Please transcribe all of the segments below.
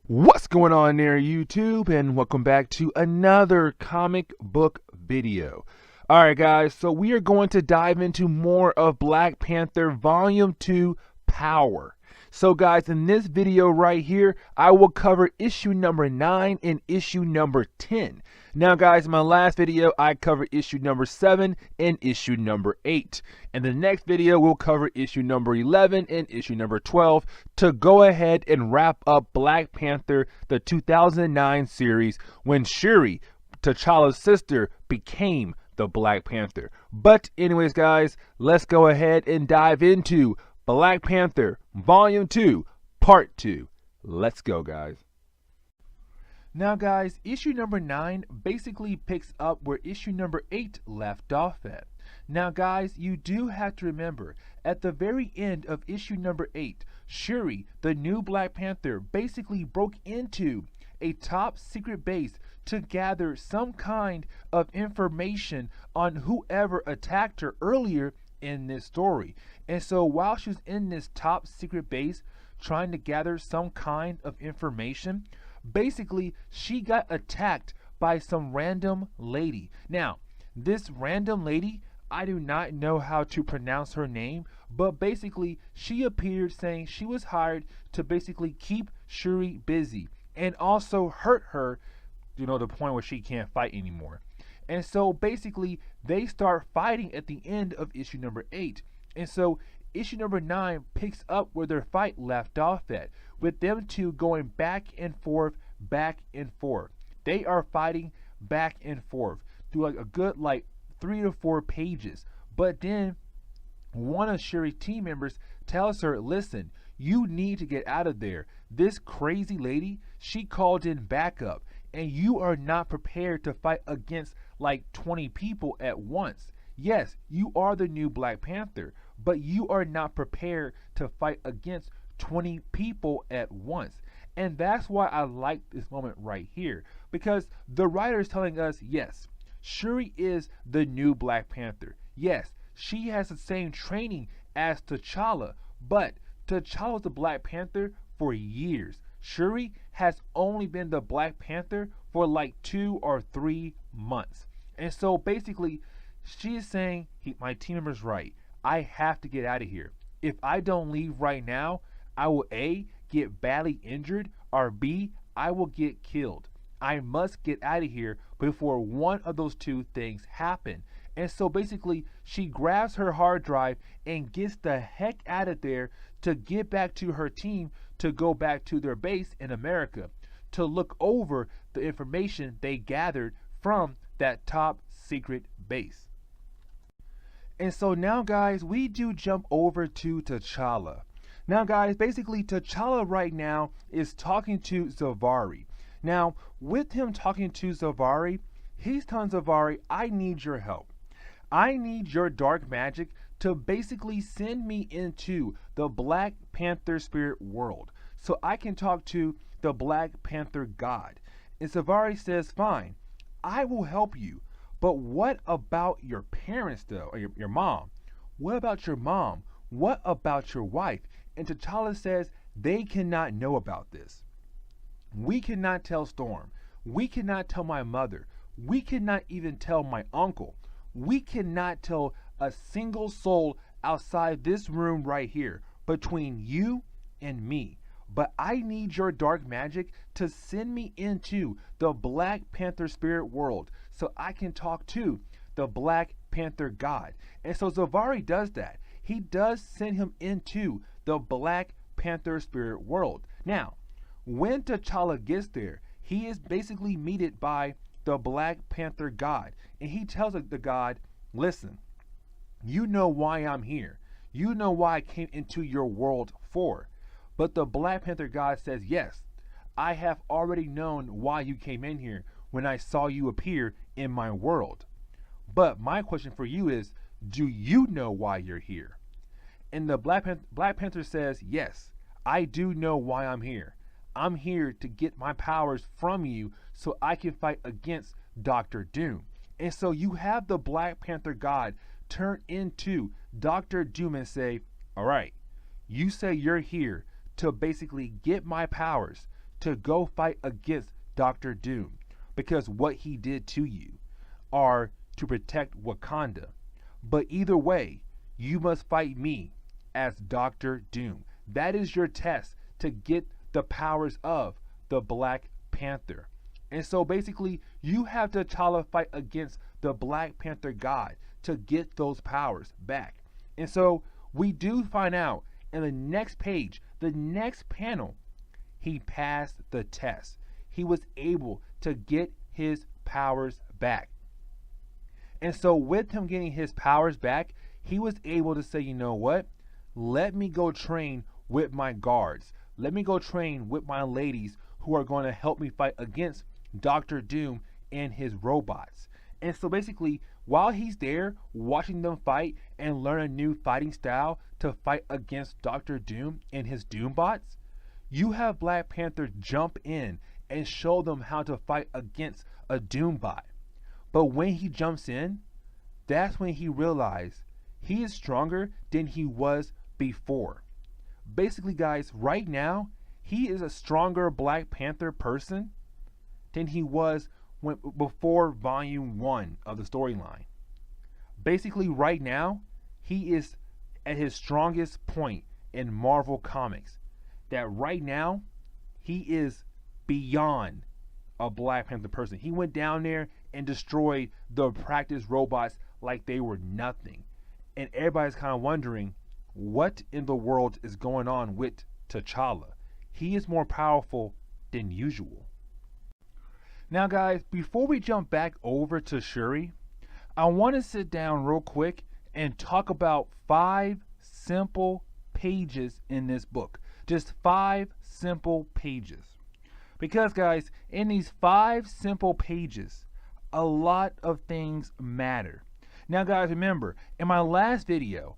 What's going on there, YouTube, and welcome back to another comic book video. Alright guys, so we are going to dive into more of Black Panther Volume 2 Power. So guys, in this video right here, I will cover issue number 9 and issue number 10. Now guys, in my last video, I covered issue number 7 and issue number 8. In the next video, we'll cover issue number 11 and issue number 12 to go ahead and wrap up Black Panther, the 2009 series, when Shuri, T'Challa's sister, became the Black Panther. But anyways guys, let's go ahead and dive into Black Panther Volume 2 Part 2. Let's go guys. Now guys, issue number 9 basically picks up where issue number 8 left off at. Now guys, you do have to remember, at the very end of issue number 8, Shuri, the new Black Panther, basically broke into a top secret base to gather some kind of information on whoever attacked her earlier in this story. And so while she was in this top secret base trying to gather some kind of information, basically she got attacked by some random lady. Now, this random lady, I do not know how to pronounce her name, but basically she appeared saying she was hired to basically keep Shuri busy and also hurt her, the point where she can't fight anymore. And so basically they start fighting at the end of issue number 8. And so issue number 9 picks up where their fight left off at, with them two going back and forth, back and forth. They are fighting back and forth through like a good 3 to 4 pages. But then one of Shuri's team members tells her, listen, you need to get out of there. This crazy lady, she called in backup, and you are not prepared to fight against 20 people at once. Yes, you are the new Black Panther, but you are not prepared to fight against 20 people at once. And that's why I like this moment right here, because the writer is telling us, yes, Shuri is the new Black Panther. Yes, she has the same training as T'Challa, but T'Challa was the Black Panther for years. Shuri has only been the Black Panther for 2 or 3 months. And so basically, she is saying, my team member's right. I have to get out of here. If I don't leave right now, I will A, get badly injured, or B, I will get killed. I must get out of here before one of those two things happen. And so basically, she grabs her hard drive and gets the heck out of there to get back to her team, to go back to their base in America, to look over the information they gathered from that top secret base. And so now guys, we do jump over to T'Challa. Now guys, basically T'Challa right now is talking to Zavari. Now, with him talking to Zavari, he's telling Zavari, I need your help. I need your dark magic to basically send me into the Black Panther spirit world so I can talk to the Black Panther god. And Zavari says, fine, I will help you. But what about your parents though, or your mom? What about your mom? What about your wife? And T'Challa says, they cannot know about this. We cannot tell Storm. We cannot tell my mother. We cannot even tell my uncle. We cannot tell a single soul outside this room right here between you and me. But I need your dark magic to send me into the Black Panther spirit world so I can talk to the Black Panther god. And so Zavari does that. He does send him into the Black Panther spirit world. Now, when T'Challa gets there, he is basically meted by the Black Panther god. And he tells the god, listen, you know why I'm here. You know why I came into your world for. But the Black Panther god says, yes, I have already known why you came in here when I saw you appear in my world. But my question for you is, do you know why you're here? And the Black Panther says, yes, I do know why I'm here. I'm here to get my powers from you so I can fight against Dr. Doom. And so you have the Black Panther god turn into Dr. Doom and say, all right, you say you're here to basically get my powers, to go fight against Doctor Doom because what he did to you are to protect Wakanda. But either way, you must fight me as Doctor Doom. That is your test to get the powers of the Black Panther. And so basically, you have T'Challa fight against the Black Panther god to get those powers back. And so we do find out in the next page, the next panel, he passed the test. He was able to get his powers back. And so with him getting his powers back, he was able to say, you know what? Let me go train with my guards. Let me go train with my ladies who are going to help me fight against Doctor Doom and his robots. And so basically, while he's there watching them fight and learn a new fighting style to fight against Doctor Doom and his Doombots, you have Black Panther jump in and show them how to fight against a Doombot. But when he jumps in, that's when he realized he is stronger than he was before. Basically, guys, right now, he is a stronger Black Panther person than he was before Volume 1 of the storyline. Basically, right now, he is at his strongest point in Marvel Comics. That right now, he is beyond a Black Panther person. He went down there and destroyed the practice robots like they were nothing. And everybody's kind of wondering what in the world is going on with T'Challa. He is more powerful than usual. Now guys, before we jump back over to Shuri, I want to sit down real quick and talk about 5 simple pages in this book. Just 5 simple pages. Because guys, in these 5 simple pages, a lot of things matter. Now guys, remember, in my last video,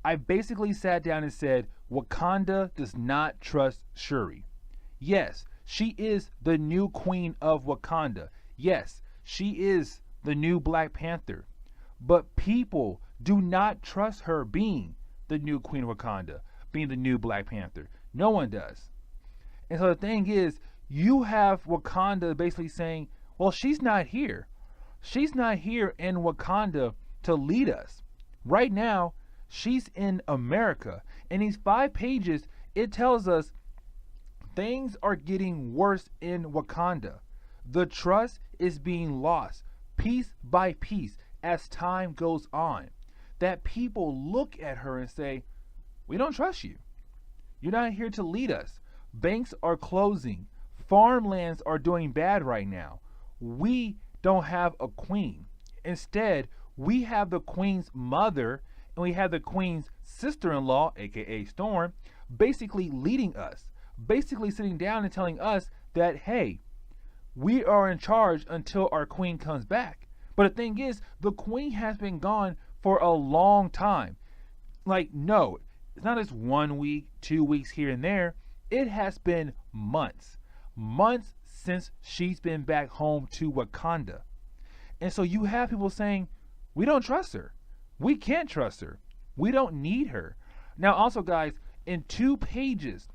I basically sat down and said Wakanda does not trust Shuri. Yes, she is the new queen of Wakanda. Yes, she is the new Black Panther. But people do not trust her being the new queen of Wakanda, being the new Black Panther. No one does. And so the thing is, you have Wakanda basically saying, well, she's not here. She's not here in Wakanda to lead us. Right now, she's in America. In these 5 pages, it tells us things are getting worse in Wakanda. The trust is being lost piece by piece as time goes on. That people look at her and say, we don't trust you. You're not here to lead us. Banks are closing. Farmlands are doing bad right now. We don't have a queen. Instead, we have the queen's mother and we have the queen's sister-in-law, aka Storm, basically leading us. Basically sitting down and telling us that, hey, we are in charge until our queen comes back. But the thing is, the queen has been gone for a long time. Like, no, it's not just 1 week, 2 weeks here and there. It has been months. Months since she's been back home to Wakanda. And so you have people saying, we don't trust her. We can't trust her. We don't need her. Now also guys, in 2 pages,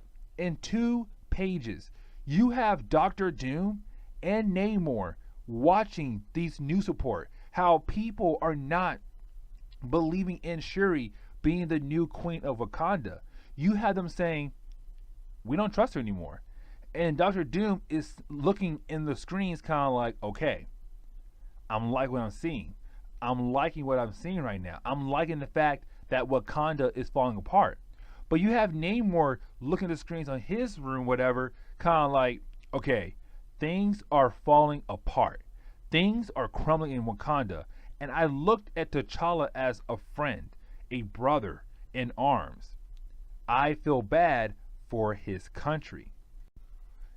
you have Doctor Doom and Namor watching these news report, how people are not believing in Shuri being the new queen of Wakanda. You have them saying, we don't trust her anymore. And Doctor Doom is looking in the screens kind of like, okay, I'm liking what I'm seeing. I'm liking what I'm seeing right now. I'm liking the fact that Wakanda is falling apart. But you have Namor looking at the screens on his room, whatever, kind of like, okay, things are falling apart. Things are crumbling in Wakanda. And I looked at T'Challa as a friend, a brother in arms. I feel bad for his country.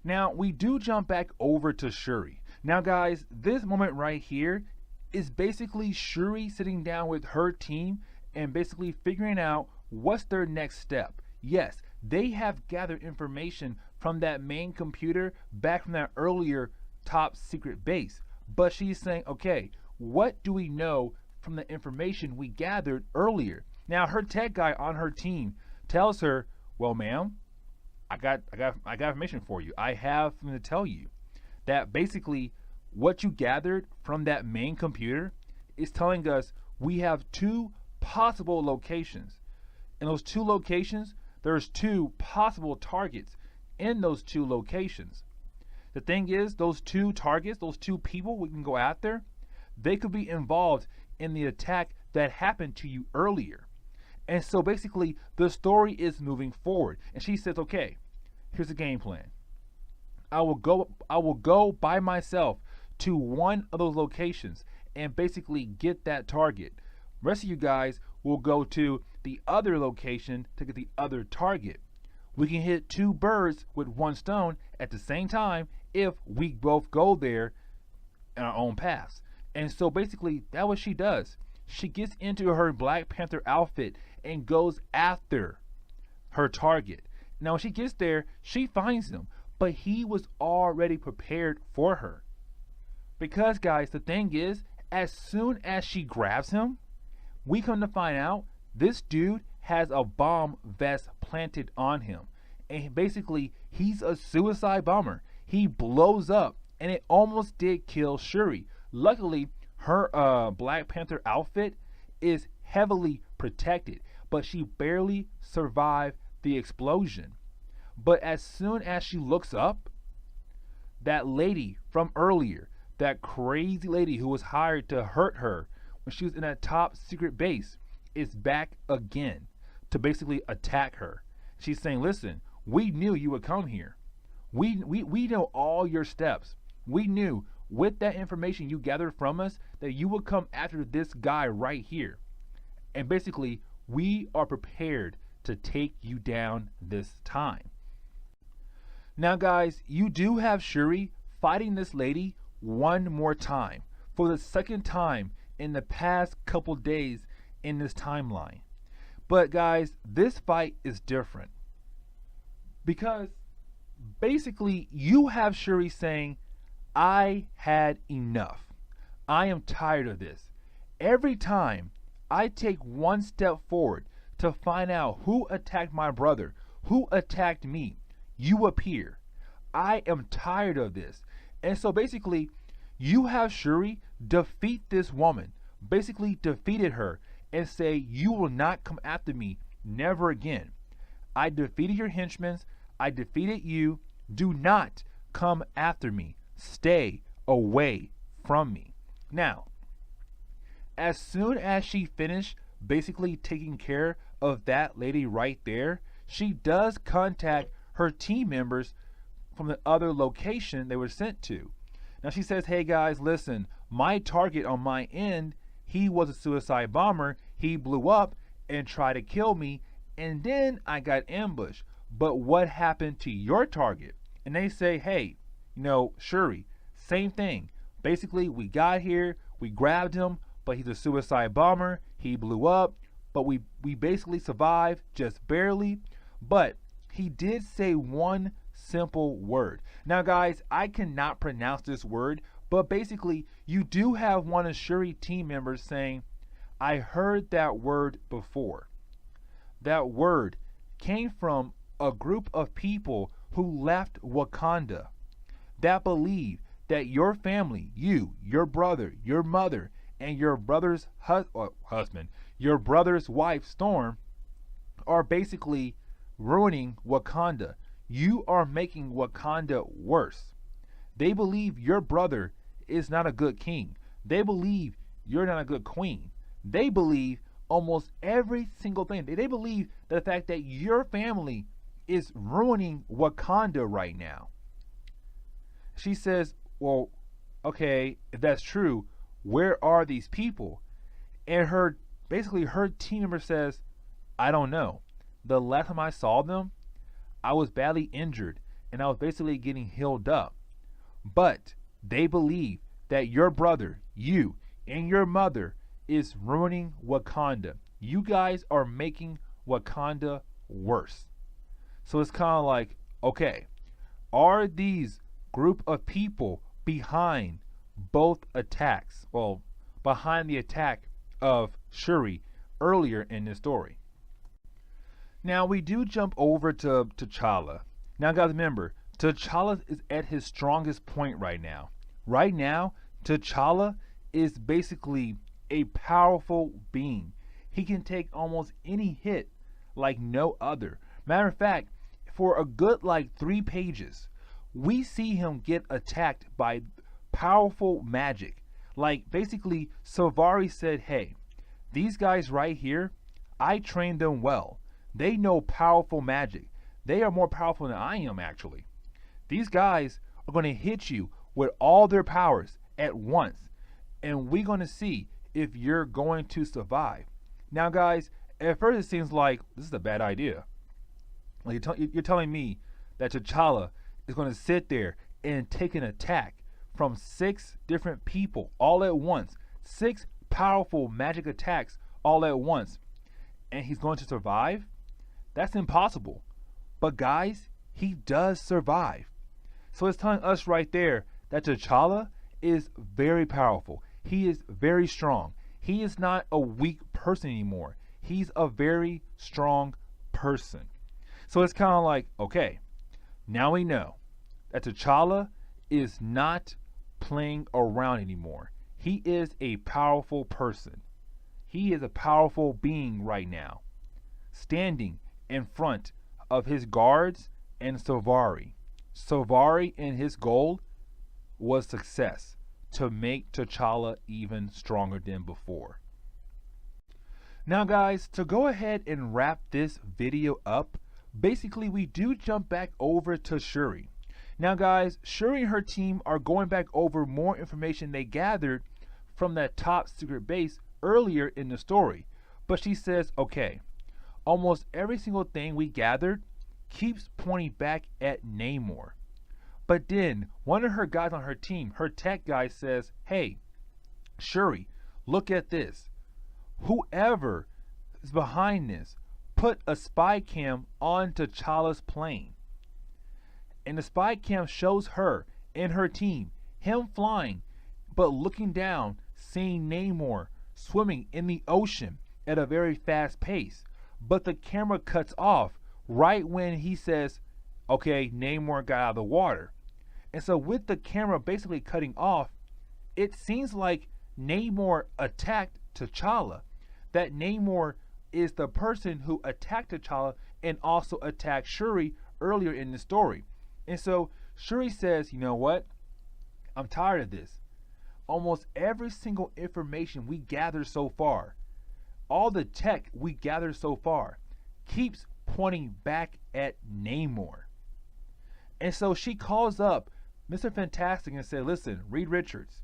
Now, we do jump back over to Shuri. Now, guys, this moment right here is basically Shuri sitting down with her team and basically figuring out what's their next step. Yes, they have gathered information from that main computer back from that earlier top secret base. But she's saying, okay, what do we know from the information we gathered earlier? Now, her tech guy on her team tells her, well, ma'am, I got information for you. I have something to tell you that basically what you gathered from that main computer is telling us we have two possible locations. In those two locations, there's two possible targets in those two locations. The thing is, those two targets, those two people we can go after, they could be involved in the attack that happened to you earlier. And so basically, the story is moving forward. And she says, okay, here's the game plan. I will go by myself to one of those locations and basically get that target. The rest of you guys will go to the other location to get the other target. We can hit two birds with one stone at the same time if we both go there in our own paths. And so basically, that's what she does. She gets into her Black Panther outfit and goes after her target. Now, when she gets there, she finds him, but he was already prepared for her. Because, guys, the thing is, as soon as she grabs him, we come to find out this dude has a bomb vest planted on him. And basically, he's a suicide bomber. He blows up, and it almost did kill Shuri. Luckily, her Black Panther outfit is heavily protected, but she barely survived the explosion. But as soon as she looks up, that lady from earlier, that crazy lady who was hired to hurt her when she was in that top secret base, is back again to basically attack her. She's saying, listen, we knew you would come here. We know all your steps. We knew with that information you gathered from us that you would come after this guy right here. And basically, we are prepared to take you down this time. Now, guys, you do have Shuri fighting this lady one more time for the second time in the past couple days in this timeline. But guys, this fight is different because basically you have Shuri saying, I had enough. I am tired of this. Every time I take one step forward to find out who attacked my brother, who attacked me, you appear. I am tired of this. And so basically, you have Shuri defeat this woman, basically defeated her, and say, you will not come after me, never again. I defeated your henchmen, I defeated you, do not come after me. Stay away from me. Now, as soon as she finished basically taking care of that lady right there, she does contact her team members from the other location they were sent to. Now she says, hey guys, listen, my target on my end, he was a suicide bomber. He blew up and tried to kill me, and then I got ambushed. But what happened to your target? And they say, hey, Shuri, same thing. Basically, we got here, we grabbed him, but he's a suicide bomber. He blew up, but we basically survived, just barely. But he did say one simple word. Now, guys, I cannot pronounce this word, but basically, you do have one of Shuri team members saying, I heard that word before. That word came from a group of people who left Wakanda that believe that your family, you, your brother, your mother, and your brother's husband, your brother's wife, Storm, are basically ruining Wakanda. You are making Wakanda worse. They believe your brother is not a good king. They believe you're not a good queen. They believe almost every single thing. They believe the fact that your family is ruining Wakanda right now. She says, well, okay, if that's true, where are these people? And her team member says, I don't know. The last time I saw them, I was badly injured and I was basically getting healed up. But they believe that your brother, you, and your mother is ruining Wakanda. You guys are making Wakanda worse. So it's kind of like, okay, are these group of people behind both attacks? Well, behind the attack of Shuri earlier in this story. Now we do jump over to T'Challa, Now, guys, remember, T'Challa is at his strongest point right now. Right now, T'Challa is basically a powerful being. He can take almost any hit like no other. Matter of fact, for a good like 3 pages, we see him get attacked by powerful magic. Like basically, Savari said, hey, these guys right here, I trained them well. They know powerful magic. They are more powerful than I am, actually. These guys are going to hit you with all their powers at once, and we're going to see if you're going to survive. Now, guys, at first it seems like this is a bad idea. Like you're telling me that T'Challa is going to sit there and take an attack from 6 different people all at once, 6 powerful magic attacks all at once, and he's going to survive? That's impossible. But guys, he does survive. So it's telling us right there that T'Challa is very powerful. He is very strong. He is not a weak person anymore. He's a very strong person. So it's kind of like, okay, now we know that T'Challa is not playing around anymore. He is a powerful person. He is a powerful being right now, standing in front of his guards and Savari. Savari and his goal was success, to make T'Challa even stronger than before. Now guys, to go ahead and wrap this video up, basically we do jump back over to Shuri. Now guys, Shuri and her team are going back over more information they gathered from that top secret base earlier in the story. But she says, okay, almost every single thing we gathered keeps pointing back at Namor. But then one of her guys on her team, her tech guy, says, hey, Shuri, look at this. Whoever is behind this put a spy cam on T'Challa's plane. And the spy cam shows her and her team, him flying, but looking down, seeing Namor swimming in the ocean at a very fast pace. But the camera cuts off right when he says, okay, Namor got out of the water. And so with the camera basically cutting off, it seems like Namor attacked T'Challa. That Namor is the person who attacked T'Challa and also attacked Shuri earlier in the story. And so Shuri says, you know what? I'm tired of this. Almost every single information we gather so far, all the tech we gather so far, keeps pointing back at Namor. And so she calls up Mr. Fantastic and said, listen, Reed Richards,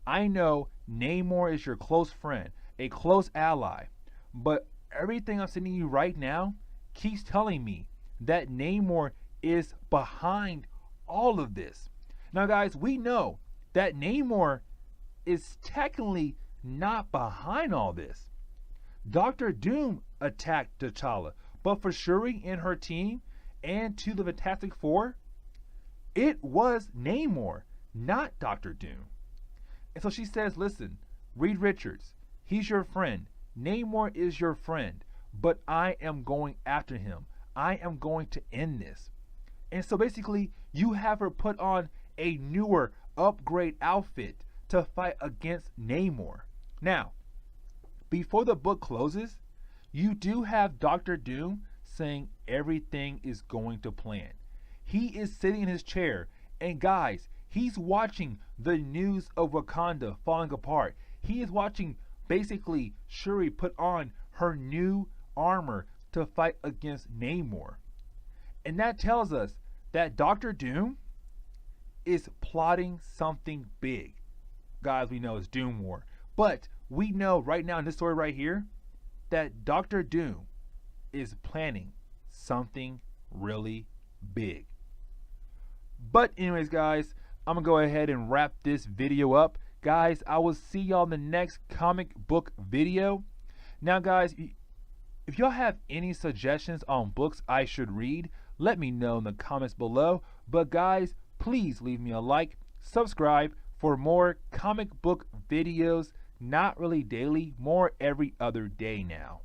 I know Namor is your close friend, a close ally, but everything I'm sending you right now keeps telling me that Namor is behind all of this. Now guys, we know that Namor is technically not behind all this. Dr. Doom attacked T'Challa, but for Shuri and her team and to the Fantastic Four, it was Namor, not Dr. Doom. And so she says, listen, Reed Richards, he's your friend. Namor is your friend, but I am going after him. I am going to end this. And so basically, you have her put on a newer upgrade outfit to fight against Namor. Now, before the book closes, you do have Dr. Doom saying everything is going to plan. He is sitting in his chair, and guys, he's watching the news of Wakanda falling apart. He is watching basically Shuri put on her new armor to fight against Namor. And that tells us that Dr. Doom is plotting something big. Guys, we know it's Doom War. But we know right now in this story right here that Dr. Doom is planning something really big. But anyways, guys, I'm going to go ahead and wrap this video up. Guys, I will see y'all in the next comic book video. Now, guys, if y'all have any suggestions on books I should read, let me know in the comments below. But guys, please leave me a like, subscribe for more comic book videos. Not really daily, more every other day now.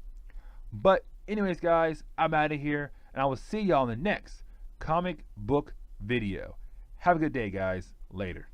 But anyways, guys, I'm out of here, and I will see y'all in the next comic book video. Have a good day, guys. Later.